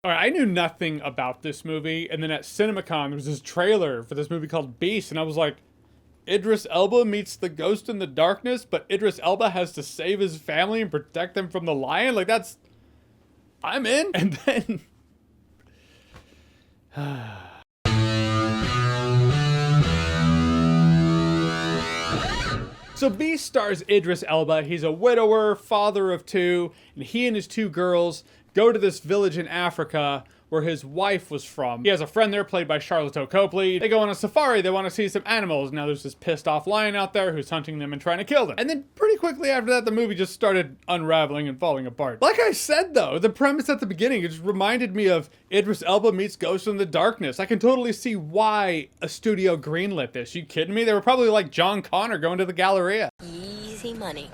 All right, I knew nothing about this movie, and then at CinemaCon, there was this trailer for this movie called Beast, and I was like, Idris Elba meets the ghost in the darkness, but Idris Elba has to save his family and protect them from the lion? Like, that's... I'm in. And then... So Beast stars Idris Elba. He's a widower, father of two, and he and his two girls go to this village in Africa where his wife was from. He has a friend there played by Charlotte Copley. They go on a safari. They want to see some animals. Now there's this pissed off lion out there who's hunting them and trying to kill them. And then pretty quickly after that, the movie just started unraveling and falling apart. Like I said though, the premise at the beginning, it just reminded me of Idris Elba meets Ghost in the Darkness. I can totally see why a studio greenlit this. You kidding me? They were probably like John Connor going to the Galleria. Easy money.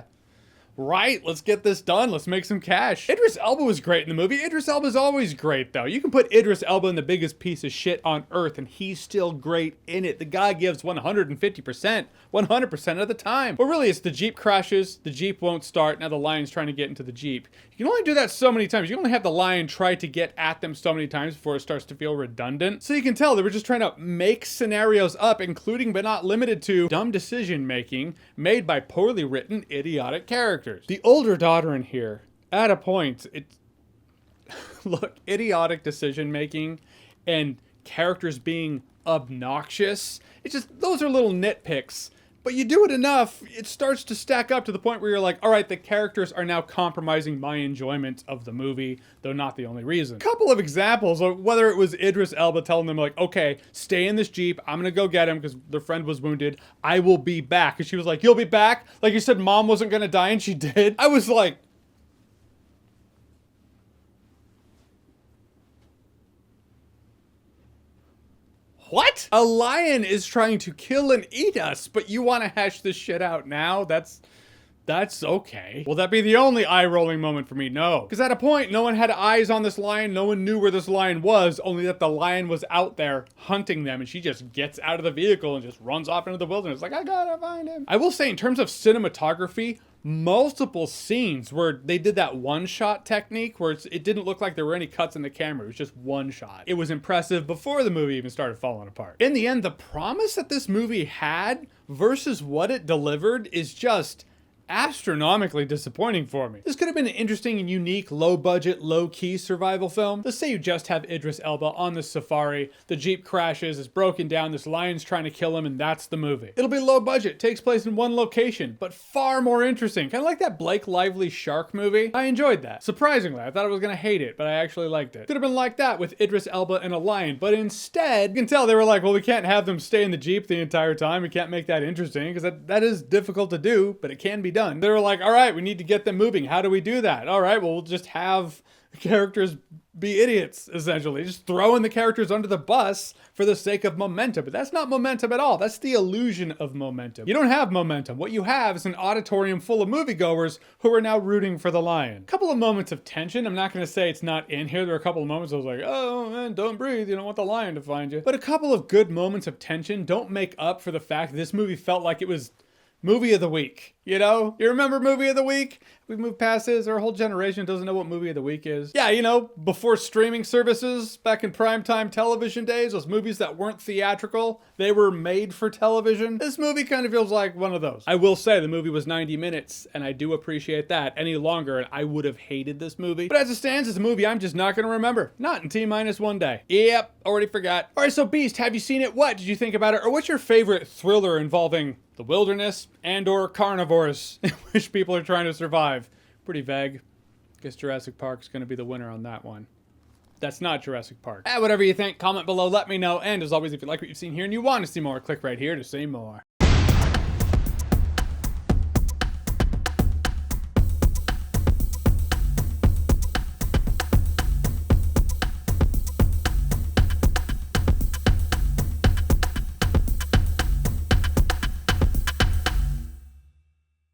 Right, let's get this done. Let's make some cash. Idris Elba was great in the movie. Idris Elba's always great, though. You can put Idris Elba in the biggest piece of shit on earth, and he's still great in it. The guy gives 150%, 100% of the time. But really, it's the Jeep crashes, the Jeep won't start, now the lion's trying to get into the Jeep. You can only do that so many times. You only have the lion try to get at them so many times before it starts to feel redundant. So you can tell they were just trying to make scenarios up, including but not limited to dumb decision making made by poorly written, idiotic characters. The older daughter in here, at a point, look, idiotic decision making and characters being obnoxious. It's just, those are little nitpicks. But you do it enough, it starts to stack up to the point where you're like, all right, the characters are now compromising my enjoyment of the movie, though not the only reason. Couple of examples of whether it was Idris Elba telling them like, okay, stay in this Jeep, I'm gonna go get him because their friend was wounded, I will be back. And she was like, you'll be back? Like you said mom wasn't gonna die and she did? I was like, what? A lion is trying to kill and eat us, but you want to hash this shit out now? That's okay. Will that be the only eye-rolling moment for me? No. Because at a point, no one had eyes on this lion. No one knew where this lion was, only that the lion was out there hunting them, and she just gets out of the vehicle and just runs off into the wilderness like, I gotta find him. I will say, in terms of cinematography, multiple scenes where they did that one-shot technique where it didn't look like there were any cuts in the camera. It was just one shot. It was impressive before the movie even started falling apart. In the end, the promise that this movie had versus what it delivered is just astronomically disappointing for me. This could have been an interesting and unique, low-budget, low-key survival film. Let's say you just have Idris Elba on the safari, the Jeep crashes, it's broken down, this lion's trying to kill him, and that's the movie. It'll be low budget, takes place in one location, but far more interesting. Kind of like that Blake Lively shark movie. I enjoyed that. Surprisingly, I thought I was gonna hate it, but I actually liked it. Could have been like that with Idris Elba and a lion, but instead, you can tell they were like, well, we can't have them stay in the Jeep the entire time. We can't make that interesting, because that is difficult to do, but it can be done. They were like, all right, we need to get them moving. How do we do that? All right, well, we'll just have characters be idiots, essentially. Just throwing the characters under the bus for the sake of momentum. But that's not momentum at all. That's the illusion of momentum. You don't have momentum. What you have is an auditorium full of moviegoers who are now rooting for the lion. A couple of moments of tension. I'm not going to say it's not in here. There are a couple of moments I was like, oh man, don't breathe. You don't want the lion to find you. But a couple of good moments of tension don't make up for the fact that this movie felt like it was movie of the week. You know? You remember movie of the week? We've moved past this. Our whole generation doesn't know what movie of the week is. Yeah, you know, before streaming services, back in primetime television days, those movies that weren't theatrical, they were made for television. This movie kind of feels like one of those. I will say the movie was 90 minutes, and I do appreciate that. Any longer, and I would have hated this movie. But as it stands, it's a movie I'm just not going to remember. Not in T-1 day. Yep, already forgot. All right, so Beast, have you seen it? What did you think about it? Or what's your favorite thriller involving the wilderness and or carnivores in which people are trying to survive? Pretty vague. Guess Jurassic Park is going to be the winner on that one. That's not Jurassic Park. Whatever you think, comment below, let me know. And as always, if you like what you've seen here and you want to see more, click right here to see more.